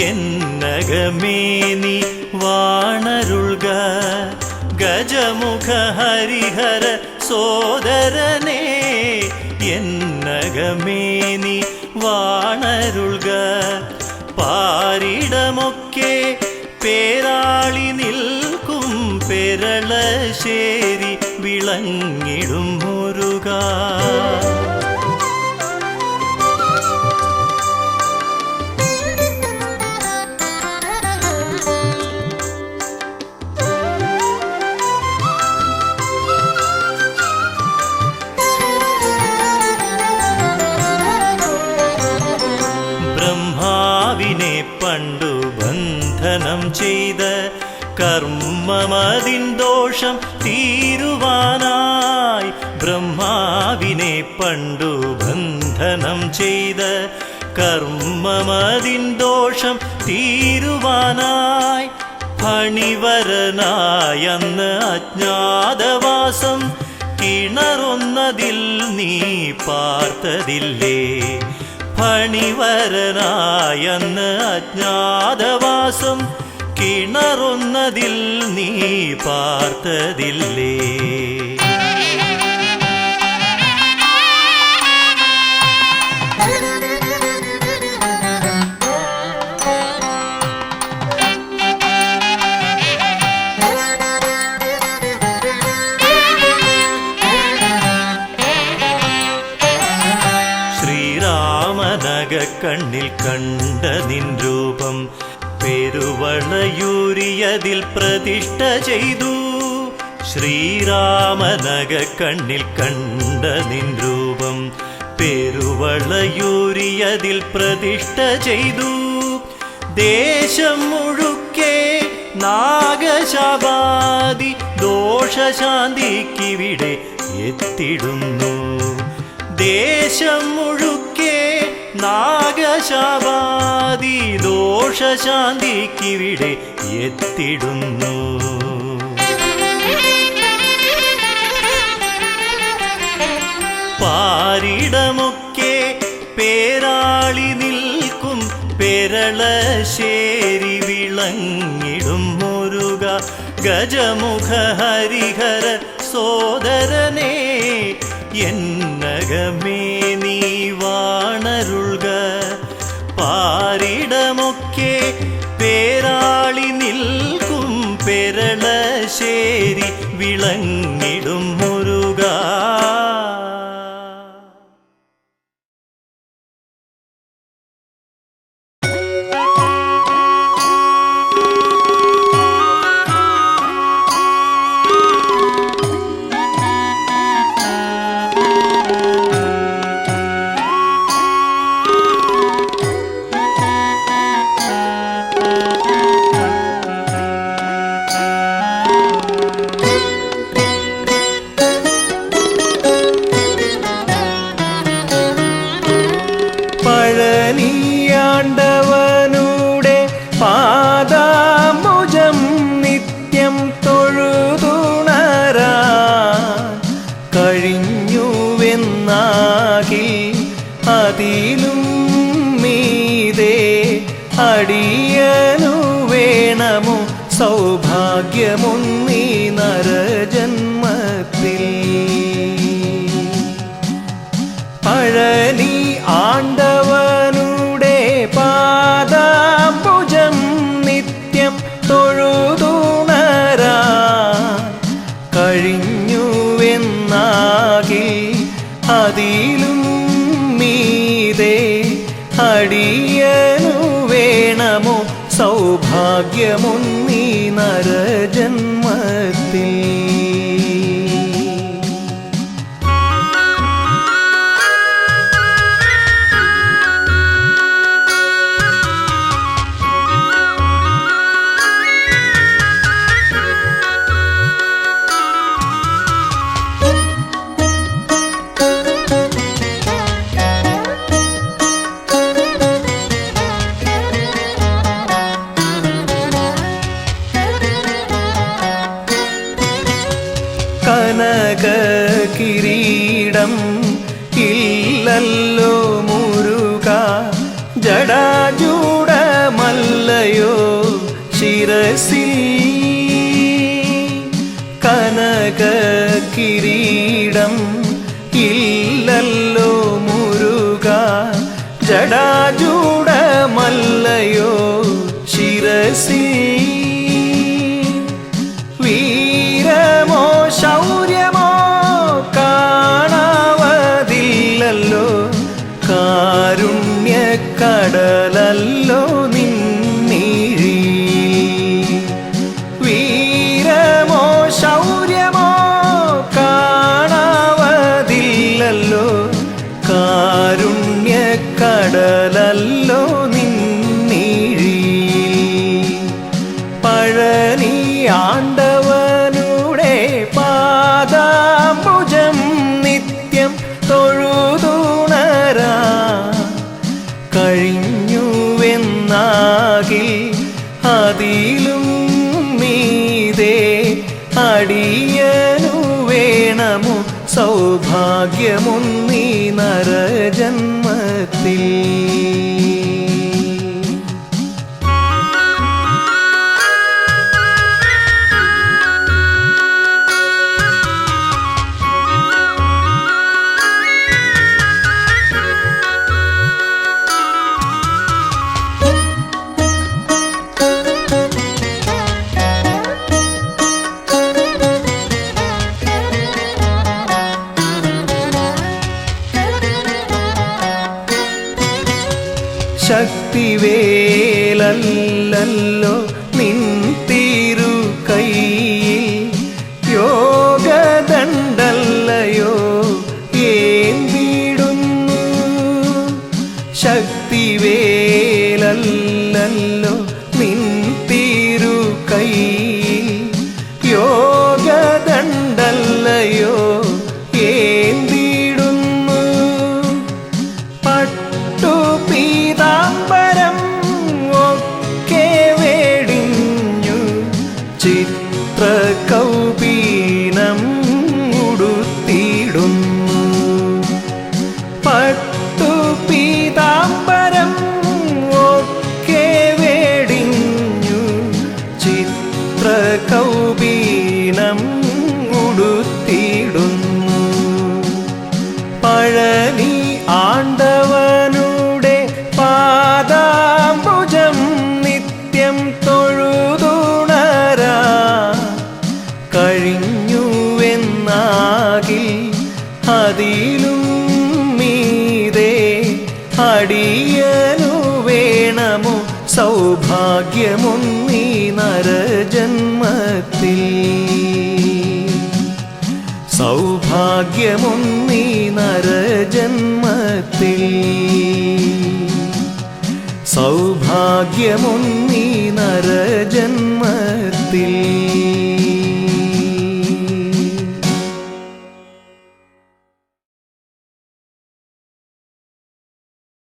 എന്നകമേനി വാണരുൾക. ഗജമുഖ ഹരിഹര സോദരനേ എന്നകമേനി വാണരുൾക. പാരിടമൊക്കെ പേരാളി നിൽക്കും പെരളശ്ശേരി വിളങ്ങിടും മുരുക. ബ്രഹ്മാവിനെ പണ്ടു ബന്ധനം ചെയ്ത കർമ്മമതിൻ ദോഷം തീരുവാനായി. ബ്രഹ്മാവിനെ പണ്ടു ബന്ധനം ചെയ്ത കർമ്മമതിൻ ദോഷം തീരുവാനായി. ഫണിവരനായന്ന് അജ്ഞാതവാസം കിണറൊന്നതിൽ നീ പാർത്തതില്ലേ. ഫണിവരനായന്ന് അജ്ഞാതവാസം കിണറൊന്നതിൽ നീ പാർത്തതില്ലേ. കണ്ണിൽ കണ്ട നിൻ രൂപം പെരുവളയൂരിയതിൽ പ്രതിഷ്ഠ ചെയ്തു. ശ്രീരാമനഗ കണ്ണിൽ കണ്ട നിൻ രൂപം പെരുവളയൂരിയതിൽ പ്രതിഷ്ഠ ചെയ്തു. ദേശം മുഴുക്കെ നാഗശാപാദി ദോഷശാന്തിക്കിവിടെ എത്തിടുന്നു. ദേശം മുഴുക്കെ നാഗശാപാദി ദോഷശാന്തിക്കിവിടെ എത്തിടുന്നു. പാരിടമൊക്കെ പേരാളി നിൽക്കും പെരളശ്ശേരി വിളങ്ങിടും മുരുക. ഗജമുഖ ഹരിഹര സോദരനേ എന്നകമേ നീ വാണരുൾക. പാരിടമൊക്കെ പേരാളി നിൽക്കും പെരളശ്ശേരി വിളങ്ങിടും മുരുക. പഴനി ആണ്ടവനുടെ പാദാംബുജം നിത്യം തൊഴുതുണരാ കഴിഞ്ഞുവെന്നാകിൽ അതിലും മീതെ അടിയനു വേണമോ സൗഭാഗ്യമൊന്നീ നരജന്മത്തിൽ. കനകകിരീടം ഇല്ലല്ലോ മുരുക, ജടാജൂടമല്ലയോ ശിരസിൽ. കനകകിരീടം ഇല്ലല്ലോ മുരുക, ജടാജൂടമല്ലയോ ശിരസിൽ. വീരമോ ശൗര്യമോ കാണാവതില്ലല്ലോ, കാരുണ്യക്കടലല്ലോ നിന്നിഴി. വീരമോ ശൗര്യമോ കാണാവതില്ലല്ലോ, കാരുണ്യക്കടലല്ലോ നിന്നിഴി. പഴനി ആണ്ടവനുടെ പാദാംബുജം നിത്യം തൊഴുതുണരാ കഴിഞ്ഞുവെന്നാകിൽ അതിലും മീതെ അടിയനു വേണമോ സൗഭാഗ്യമൊന്നീ നരജന്മത്തിൽ. ശക്തിവേലല്ലോ നിൻ തിരു കൈയിൽ, യോഗദണ്ഡല്ലയോ ഏന്തിടുന്നു. ശക്തിവേലല്ലോ നിൻ തിരു കൈയിൽ, യോഗദണ്ഡല്ലയോ ഏന്തിടുന്നു. പീതാംബരം ഒക്കെ വേടിഞ്ഞു ചിത്രകൗപീനം ഉടുത്തിടുന്നു. പട്ടു പീതാംബരം ഒക്കെ വേടിഞ്ഞു ചിത്രകൗപീനം ഉടുത്തിടുന്നു. പഴനി ആണ്ടവനുടെ പാദാംബുജം നിത്യം തൊഴുതുണരാ കഴിഞ്ഞുവെന്നാകിൽ അതിലും മീതെ അടിയനു വേണമോ സൗഭാഗ്യമൊന്നീ നരജന്മത്തിൽ. സൗഭാഗ്യമൊന്നീ നരജന്മത്തിൽ. സൗഭാഗ്യമൊന്നീ നരജന്മത്തിൽ.